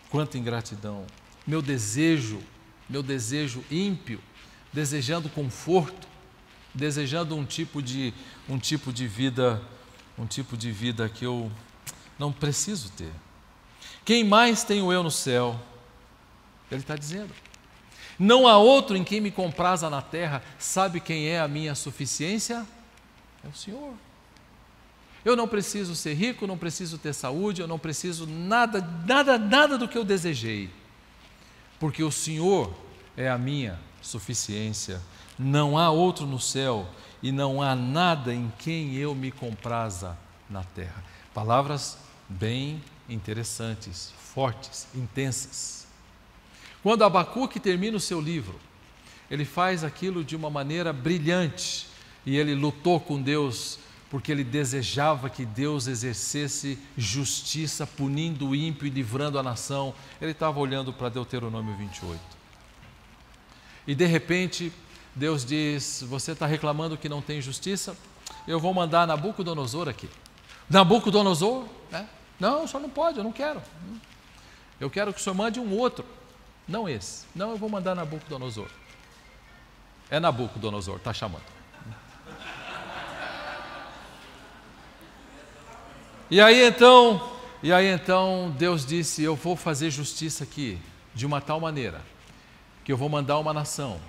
Quanta ingratidão. Meu desejo ímpio, desejando conforto, desejando um tipo de vida que eu não preciso ter. Quem mais tenho eu no céu? Ele está dizendo: não há outro em quem me compraza na terra. Sabe quem é a minha suficiência? É o Senhor. Eu não preciso ser rico, não preciso ter saúde, eu não preciso nada do que eu desejei, porque o Senhor é a minha suficiência. Não há outro no céu e não há nada em quem eu me compraza na terra. Palavras bem interessantes, fortes, intensas. Quando Abacuque termina o seu livro, ele faz aquilo de uma maneira brilhante, e ele lutou com Deus porque ele desejava que Deus exercesse justiça, punindo o ímpio e livrando a nação. Ele estava olhando para Deuteronômio 28. E de repente, Deus diz: você está reclamando que não tem justiça? Eu vou mandar Nabucodonosor aqui. Nabucodonosor? Não, o senhor não pode, eu não quero. Eu quero que o senhor mande um outro, não esse. Não, eu vou mandar Nabucodonosor. É Nabucodonosor, está chamando. E aí então Deus disse: eu vou fazer justiça aqui de uma tal maneira que eu vou mandar uma nação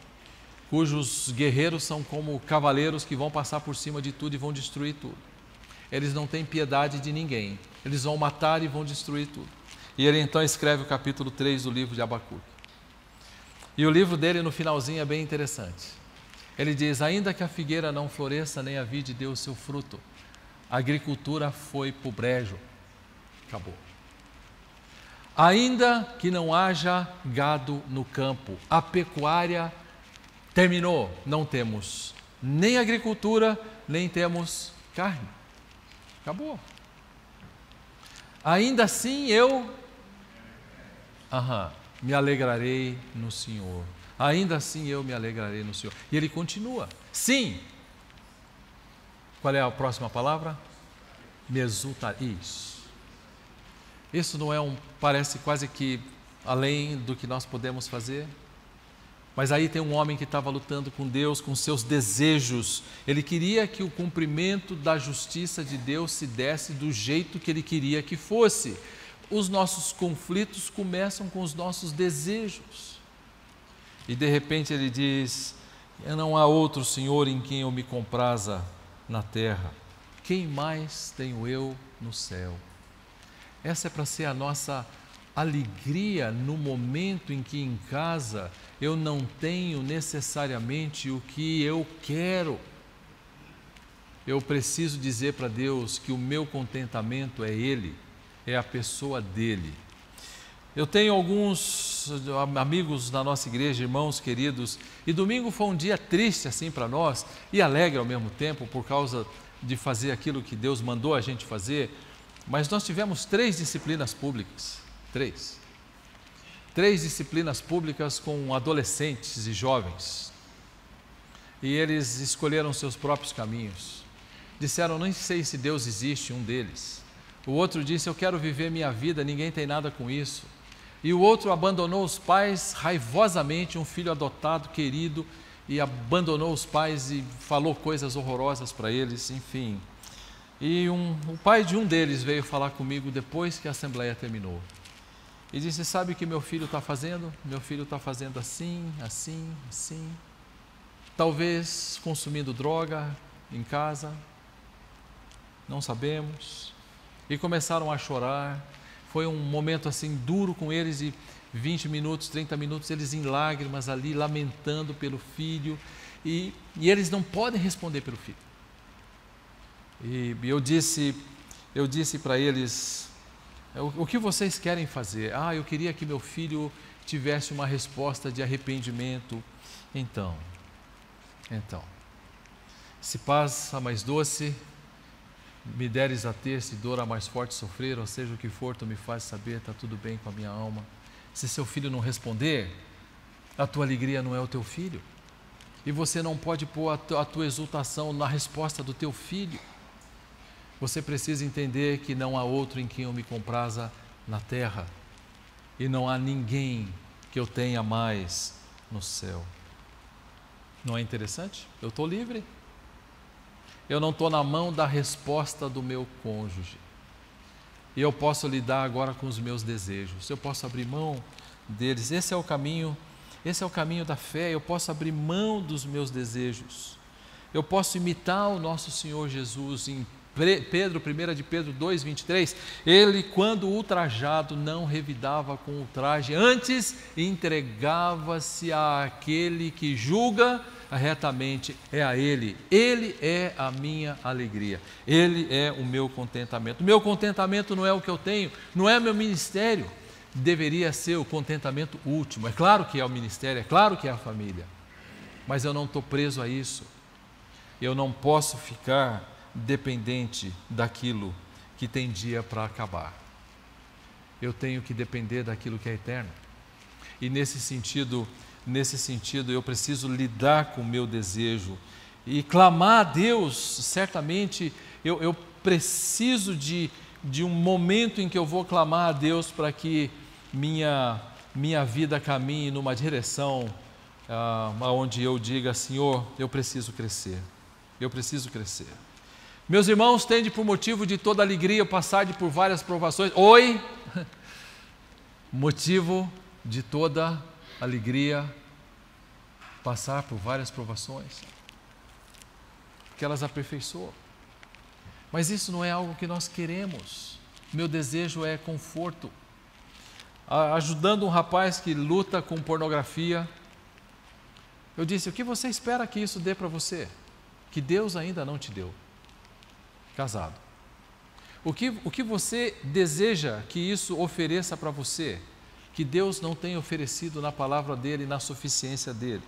cujos guerreiros são como cavaleiros que vão passar por cima de tudo e vão destruir tudo. Eles não têm piedade de ninguém, eles vão matar e vão destruir tudo. E ele então escreve o capítulo 3 do livro de Abacuque. E o livro dele no finalzinho é bem interessante. Ele diz: ainda que a figueira não floresça, nem a vide dê o seu fruto, a agricultura foi para o brejo, acabou. Ainda que não haja gado no campo, a pecuária terminou, não temos nem agricultura, nem temos carne, acabou. Ainda assim eu me alegrarei no Senhor, ainda assim eu me alegrarei no Senhor. E ele continua, sim. Qual é a próxima palavra? Me exultarei. Isso não é parece quase que além do que nós podemos fazer? Mas aí tem um homem que estava lutando com Deus, com seus desejos. Ele queria que o cumprimento da justiça de Deus se desse do jeito que ele queria que fosse. Os nossos conflitos começam com os nossos desejos. E de repente ele diz: não há outro Senhor em quem eu me compraza na terra. Quem mais tenho eu no céu? Essa é para ser a nossa alegria no momento em que em casa eu não tenho necessariamente o que eu quero. Eu preciso dizer para Deus que o meu contentamento é Ele, é a pessoa dEle. Eu tenho alguns amigos na nossa igreja, irmãos queridos, e domingo foi um dia triste assim para nós e alegre ao mesmo tempo por causa de fazer aquilo que Deus mandou a gente fazer, mas nós tivemos 3 disciplinas públicas, 3 disciplinas públicas com adolescentes e jovens, e eles escolheram seus próprios caminhos, disseram: nem sei se Deus existe, um deles. O outro disse: eu quero viver minha vida, ninguém tem nada com isso. E o outro abandonou os pais raivosamente, um filho adotado, querido, e abandonou os pais e falou coisas horrorosas para eles, enfim. E o pai de um deles veio falar comigo depois que a assembleia terminou. E disse: sabe o que meu filho está fazendo? Meu filho está fazendo assim, assim, assim. Talvez consumindo droga em casa, não sabemos. E começaram a chorar. Foi um momento assim duro com eles, e 20 minutos, 30 minutos, eles em lágrimas ali, lamentando pelo filho, e eles não podem responder pelo filho. E eu disse para eles: o que vocês querem fazer? Eu queria que meu filho tivesse uma resposta de arrependimento. Então, se paz a mais doce me deres a ter, se dor a mais forte sofrer, ou seja o que for, tu me fazes saber, está tudo bem com a minha alma. Se seu filho não responder, a tua alegria não é o teu filho, e você não pode pôr a tua exultação na resposta do teu filho. Você precisa entender que não há outro em quem eu me compraza na terra, e não há ninguém que eu tenha mais no céu. Não é interessante? Eu estou livre. Eu não estou na mão da resposta do meu cônjuge. E eu posso lidar agora com os meus desejos. Eu posso abrir mão deles. Esse é o caminho da fé. Eu posso abrir mão dos meus desejos. Eu posso imitar o nosso Senhor Jesus em 1 de Pedro 2, 23. Ele, quando ultrajado, não revidava com ultraje, antes entregava-se àquele que julga retamente. É a Ele. Ele é a minha alegria. Ele é o meu contentamento. O meu contentamento não é o que eu tenho, não é o meu ministério. Deveria ser o contentamento último. É claro que é o ministério, é claro que é a família, mas eu não estou preso a isso. Eu não posso ficar dependente daquilo que tem dia para acabar. Eu tenho que depender daquilo que é eterno. E nesse sentido eu preciso lidar com o meu desejo e clamar a Deus. Certamente eu preciso de um momento em que eu vou clamar a Deus para que minha vida caminhe numa direção onde eu diga: Senhor, eu preciso crescer, eu preciso crescer. Meus irmãos, tende por motivo de toda alegria passar por várias provações. Oi! Motivo de toda alegria passar por várias provações, porque elas aperfeiçoam. Mas isso não é algo que nós queremos. Meu desejo é conforto. Ajudando um rapaz que luta com pornografia, eu disse: o que você espera que isso dê para você? Que Deus ainda não te deu. Casado. O que você deseja que isso ofereça para você, que Deus não tem oferecido na palavra dele, na suficiência dele?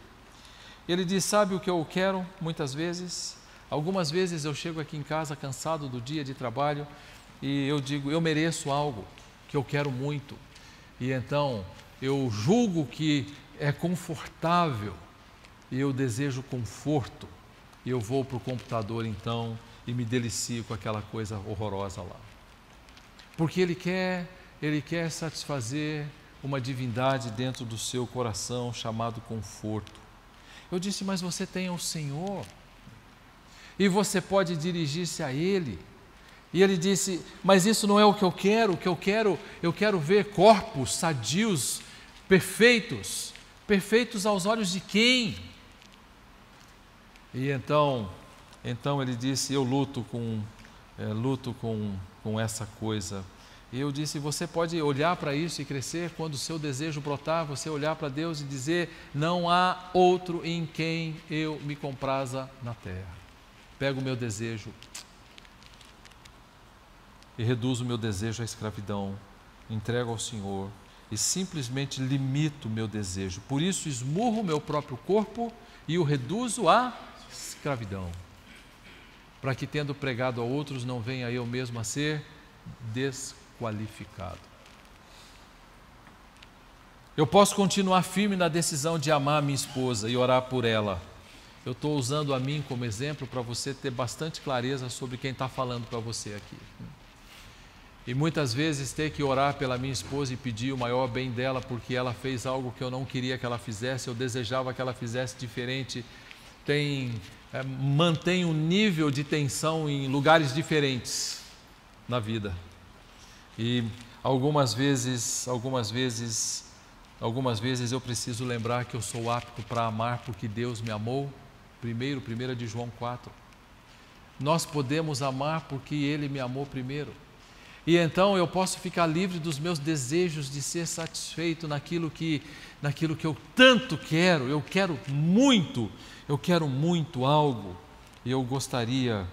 Ele diz: sabe o que eu quero muitas vezes? Algumas vezes eu chego aqui em casa cansado do dia de trabalho e eu digo: eu mereço algo que eu quero muito. E então eu julgo que é confortável e eu desejo conforto. E eu vou para o computador então e me delicio com aquela coisa horrorosa lá. Porque ele quer satisfazer uma divindade dentro do seu coração chamado conforto. Eu disse: mas você tem o Senhor e você pode dirigir-se a Ele. E ele disse: mas isso não é o que eu quero. Eu quero ver corpos sadios, perfeitos aos olhos de quem? E então ele disse: eu luto com essa coisa. E eu disse: você pode olhar para isso e crescer. Quando o seu desejo brotar, você olhar para Deus e dizer: não há outro em quem eu me compraza na terra. Pego o meu desejo e reduzo o meu desejo à escravidão, entrego ao Senhor e simplesmente limito o meu desejo. Por isso esmurro o meu próprio corpo e o reduzo à escravidão, para que, tendo pregado a outros, não venha eu mesmo a ser desqualificado. Eu posso continuar firme na decisão de amar a minha esposa e orar por ela. Eu estou usando a mim como exemplo para você ter bastante clareza sobre quem está falando para você aqui. E muitas vezes ter que orar pela minha esposa e pedir o maior bem dela porque ela fez algo que eu não queria que ela fizesse, eu desejava que ela fizesse diferente, mantém um nível de tensão em lugares diferentes na vida. E algumas vezes eu preciso lembrar que eu sou apto para amar porque Deus me amou. 1 de João 4. Nós podemos amar porque Ele me amou primeiro. E então eu posso ficar livre dos meus desejos de ser satisfeito naquilo que eu tanto quero. Eu quero muito algo e eu gostaria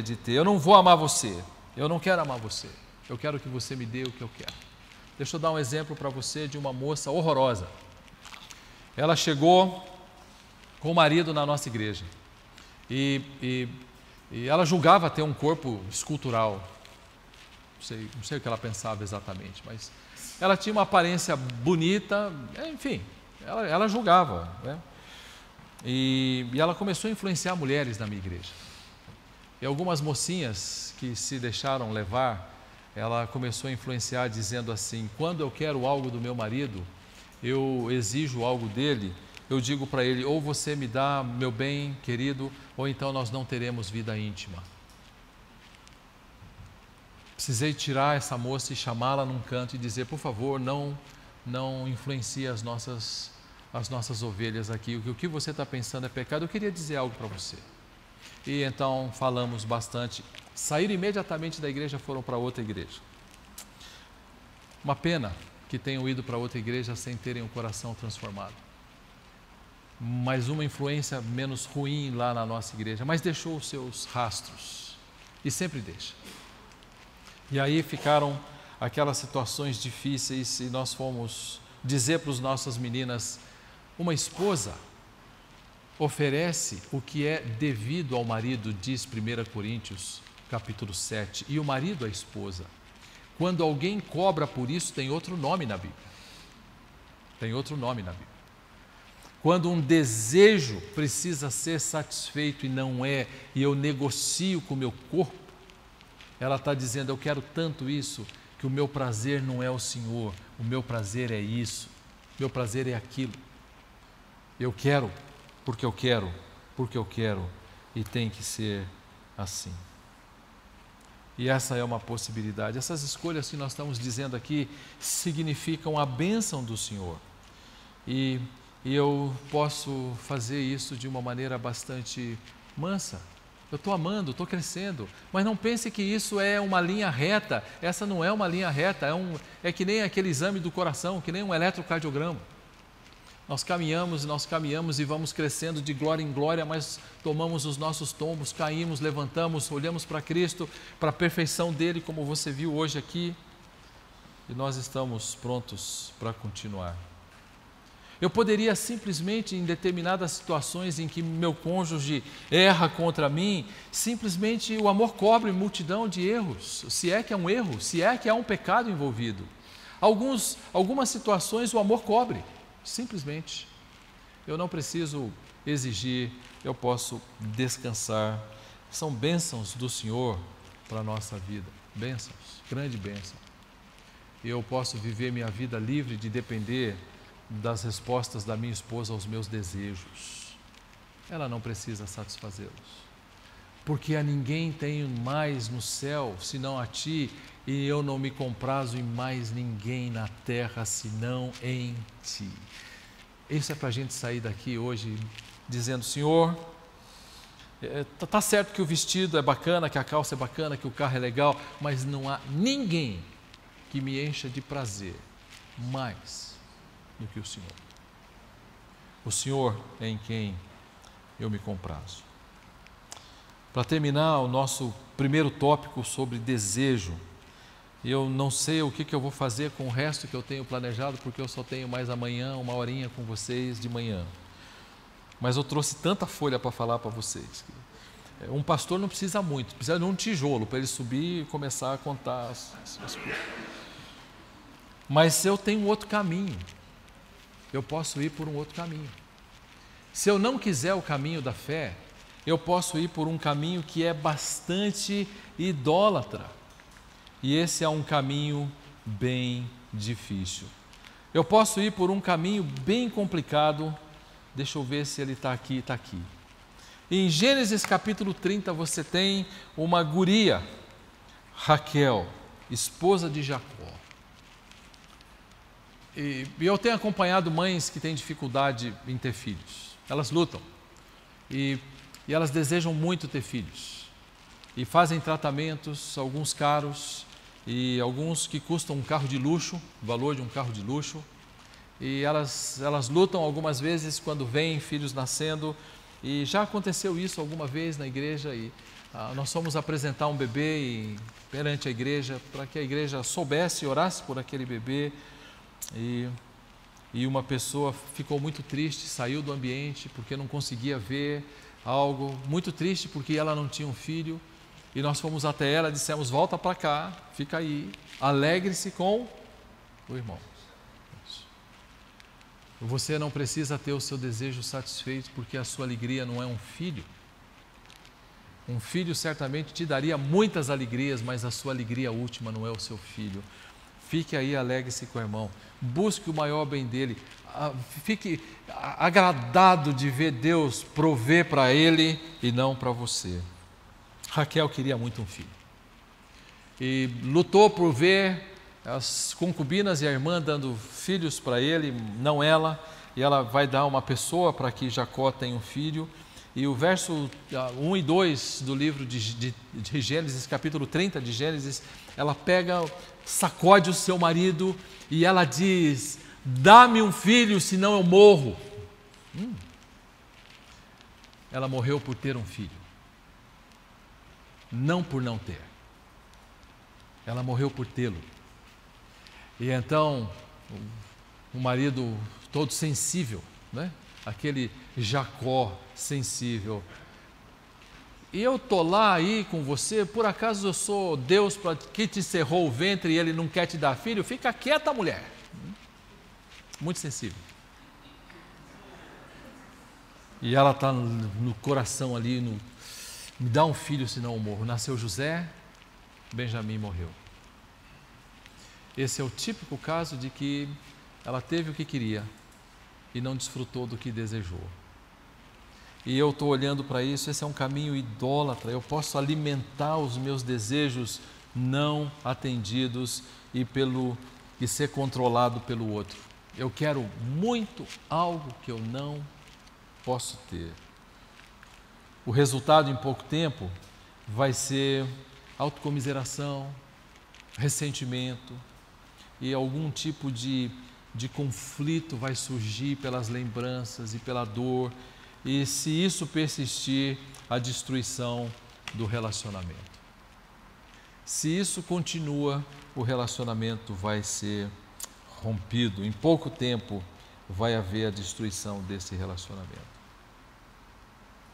de ter. Eu não vou amar você, eu não quero amar você, eu quero que você me dê o que eu quero. Deixa eu dar um exemplo para você de uma moça horrorosa. Ela chegou com o marido na nossa igreja e ela julgava ter um corpo escultural. Não sei o que ela pensava exatamente, mas ela tinha uma aparência bonita, enfim, ela julgava, né? E ela começou a influenciar mulheres na minha igreja. E algumas mocinhas que se deixaram levar, ela começou a influenciar dizendo assim: quando eu quero algo do meu marido, eu exijo algo dele, eu digo para ele: ou você me dá meu bem querido, ou então nós não teremos vida íntima. Precisei tirar essa moça e chamá-la num canto e dizer: por favor, não influencie as nossas ovelhas aqui. O que você está pensando é pecado. Eu queria dizer algo para você. E então falamos bastante. Saíram imediatamente da igreja, foram para outra igreja. Uma pena que tenham ido para outra igreja sem terem um coração transformado. Mas uma influência menos ruim lá na nossa igreja, mas deixou os seus rastros. E sempre deixa. E aí ficaram aquelas situações difíceis e nós fomos dizer para as nossas meninas: uma esposa oferece o que é devido ao marido, diz 1 Coríntios capítulo 7, e o marido à esposa. Quando alguém cobra por isso, tem outro nome na Bíblia. Tem outro nome na Bíblia. Quando um desejo precisa ser satisfeito e não é, e eu negocio com o meu corpo, ela está dizendo, eu quero tanto isso, que o meu prazer não é o Senhor, o meu prazer é isso, o meu prazer é aquilo. Eu quero, porque eu quero, porque eu quero, e tem que ser assim. E essa é uma possibilidade. Essas escolhas que nós estamos dizendo aqui significam a bênção do Senhor. E eu posso fazer isso de uma maneira bastante mansa. Eu estou amando, estou crescendo, mas não pense que isso é uma linha reta. Essa não é uma linha reta, é que nem aquele exame do coração, que nem um eletrocardiograma. Nós caminhamos e vamos crescendo de glória em glória, mas tomamos os nossos tombos, caímos, levantamos, olhamos para Cristo, para a perfeição dele, como você viu hoje aqui, e nós estamos prontos para continuar. Eu poderia simplesmente, em determinadas situações em que meu cônjuge erra contra mim, simplesmente o amor cobre multidão de erros, se é que é um erro, se é que há um pecado envolvido. Algumas situações o amor cobre, simplesmente. Eu não preciso exigir, eu posso descansar. São bênçãos do Senhor para a nossa vida, bênçãos, grande bênção. Eu posso viver minha vida livre de depender das respostas da minha esposa aos meus desejos. Ela não precisa satisfazê-los, porque a ninguém tenho mais no céu senão a ti, e eu não me comprazo em mais ninguém na terra senão em ti. Isso é para a gente sair daqui hoje dizendo, Senhor, está certo que o vestido é bacana, que a calça é bacana, que o carro é legal, mas não há ninguém que me encha de prazer mais do que o Senhor. O Senhor é em quem eu me comprazo. Para terminar o nosso primeiro tópico sobre desejo, eu não sei o que eu vou fazer com o resto que eu tenho planejado, porque eu só tenho mais amanhã, uma horinha com vocês de manhã. Mas eu trouxe tanta folha para falar para vocês. Um pastor não precisa muito, precisa de um tijolo para ele subir e começar a contar as coisas. Mas eu tenho outro caminho. Eu posso ir por um outro caminho. Se eu não quiser o caminho da fé, eu posso ir por um caminho que é bastante idólatra. E esse é um caminho bem difícil. Eu posso ir por um caminho bem complicado. Deixa eu ver se ele está aqui. Está aqui. Em Gênesis capítulo 30 você tem uma guria, Raquel, esposa de Jacó. E eu tenho acompanhado mães que têm dificuldade em ter filhos. Elas lutam e elas desejam muito ter filhos. E fazem tratamentos, alguns caros e alguns que custam um carro de luxo, o valor de um carro de luxo. E elas lutam algumas vezes quando veem filhos nascendo. E já aconteceu isso alguma vez na igreja e nós fomos apresentar um bebê perante a igreja para que a igreja soubesse e orasse por aquele bebê. E uma pessoa ficou muito triste, saiu do ambiente porque não conseguia ver algo, muito triste porque ela não tinha um filho, e nós fomos até ela e dissemos, volta para cá, fica aí, alegre-se com o irmão. Você não precisa ter o seu desejo satisfeito porque a sua alegria não é um filho. Um filho certamente te daria muitas alegrias, mas a sua alegria última não é o seu filho. Fique aí, alegre-se com o irmão, busque o maior bem dele, fique agradado de ver Deus prover para ele e não para você. Raquel queria muito um filho e lutou por ver as concubinas e a irmã dando filhos para ele, não ela, e ela vai dar uma pessoa para que Jacó tenha um filho. E o verso 1 e 2 do livro de Gênesis, capítulo 30 de Gênesis, ela pega, sacode o seu marido e ela diz, dá-me um filho, senão eu morro. Ela morreu por ter um filho, não por não ter. Ela morreu por tê-lo. E então, o marido todo sensível, né? aquele Jacó sensível. E eu estou lá aí com você, por acaso eu sou Deus que te cerrou o ventre e ele não quer te dar filho? Fica quieta, mulher. Muito sensível. E ela está no coração ali, me dá um filho senão eu morro. Nasceu José, Benjamim morreu. Esse é o típico caso de que ela teve o que queria e não desfrutou do que desejou. E eu estou olhando para isso, esse é um caminho idólatra. Eu posso alimentar os meus desejos não atendidos e ser controlado pelo outro. Eu quero muito algo que eu não posso ter. O resultado em pouco tempo vai ser autocomiseração, ressentimento e algum tipo de conflito vai surgir pelas lembranças e pela dor. E se isso persistir, a destruição do relacionamento. Se isso continua, o relacionamento vai ser rompido. Em pouco tempo vai haver a destruição desse relacionamento.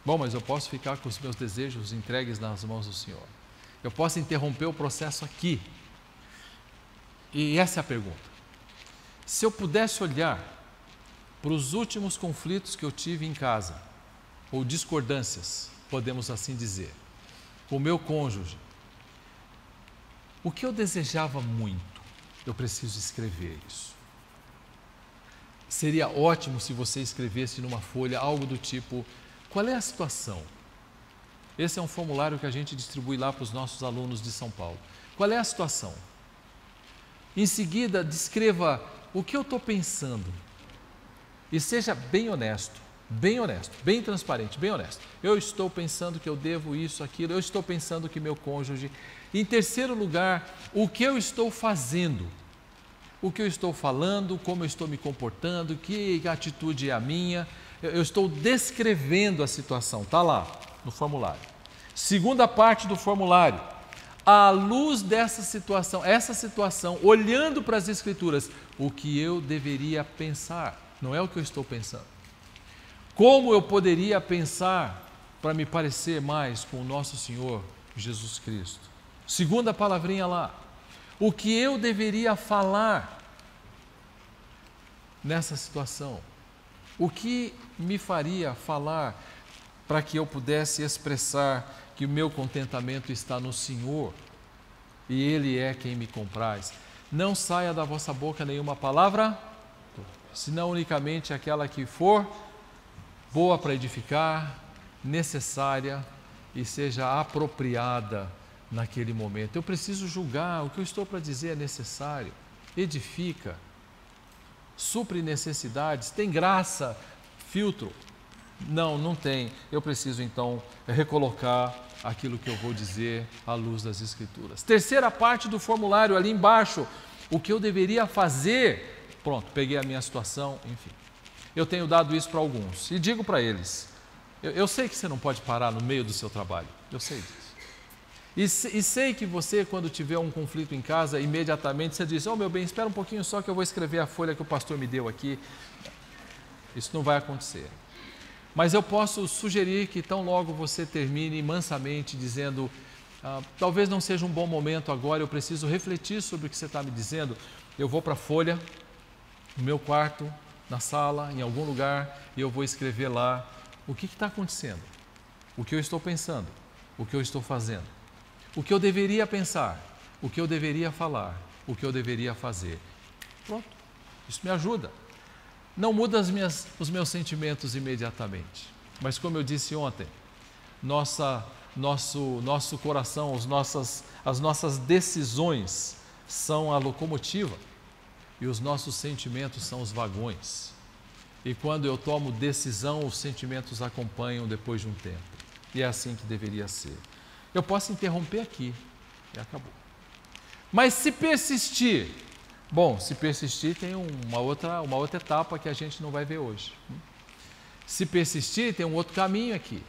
Bom, mas eu posso ficar com os meus desejos entregues nas mãos do Senhor. Eu posso interromper o processo aqui. E essa é a pergunta. Se eu pudesse olhar para os últimos conflitos que eu tive em casa, ou discordâncias, podemos assim dizer, com o meu cônjuge, o que eu desejava muito, eu preciso escrever isso. Seria ótimo se você escrevesse numa folha algo do tipo, qual é a situação? Esse é um formulário que a gente distribui lá para os nossos alunos de São Paulo. Qual é a situação? Em seguida, descreva o que eu estou pensando. E seja bem honesto, bem transparente, bem honesto. Eu estou pensando que eu devo isso, aquilo, eu estou pensando que meu cônjuge. Em terceiro lugar, o que eu estou fazendo, o que eu estou falando, como eu estou me comportando, que atitude é a minha. Eu estou descrevendo a situação, está lá no formulário. Segunda parte do formulário, à luz dessa situação, olhando para as Escrituras, o que eu deveria pensar, não é o que eu estou pensando. Como eu poderia pensar para me parecer mais com o nosso Senhor Jesus Cristo? Segunda palavrinha lá, o que eu deveria falar nessa situação? O que me faria falar para que eu pudesse expressar que o meu contentamento está no Senhor e Ele é quem me compraz? Não saia da vossa boca nenhuma palavra, senão unicamente aquela que for boa para edificar, necessária e seja apropriada naquele momento. Eu preciso julgar, o que eu estou para dizer é necessário, edifica, supre necessidades, tem graça, filtro. Não tem. Eu preciso então recolocar aquilo que eu vou dizer à luz das Escrituras. Terceira parte do formulário, ali embaixo, o que eu deveria fazer. Pronto, peguei a minha situação, enfim. Eu tenho dado isso para alguns e digo para eles, eu sei que você não pode parar no meio do seu trabalho, eu sei disso. E sei que você, quando tiver um conflito em casa, imediatamente você diz, meu bem, espera um pouquinho só que eu vou escrever a folha que o pastor me deu aqui. Isso não vai acontecer. Mas eu posso sugerir que tão logo você termine mansamente dizendo, talvez não seja um bom momento agora, eu preciso refletir sobre o que você está me dizendo. Eu vou para a folha, no meu quarto, na sala, em algum lugar, e eu vou escrever lá o que está acontecendo, o que eu estou pensando, o que eu estou fazendo, o que eu deveria pensar, o que eu deveria falar, o que eu deveria fazer. Pronto, isso me ajuda. Não muda os meus sentimentos imediatamente, mas como eu disse ontem, nosso coração, as nossas decisões são a locomotiva e os nossos sentimentos são os vagões. E quando eu tomo decisão, os sentimentos acompanham depois de um tempo. E é assim que deveria ser. Eu posso interromper aqui e acabou. Mas se persistir, tem uma outra etapa que a gente não vai ver hoje. Se persistir, tem um outro caminho aqui.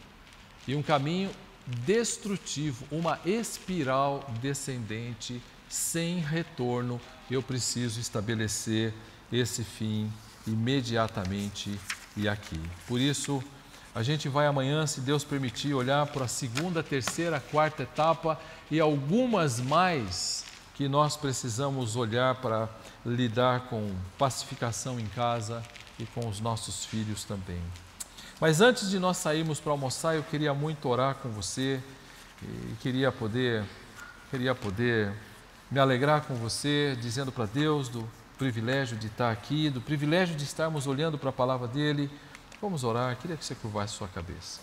E um caminho destrutivo, uma espiral descendente, sem retorno. Eu preciso estabelecer esse fim imediatamente e aqui. Por isso, a gente vai amanhã, se Deus permitir, olhar para a segunda, terceira, quarta etapa e algumas mais que nós precisamos olhar para lidar com pacificação em casa e com os nossos filhos também. Mas antes de nós sairmos para almoçar, eu queria muito orar com você e queria poder me alegrar com você, dizendo para Deus do privilégio de estar aqui, do privilégio de estarmos olhando para a palavra dele. Vamos orar, queria que você curvasse sua cabeça.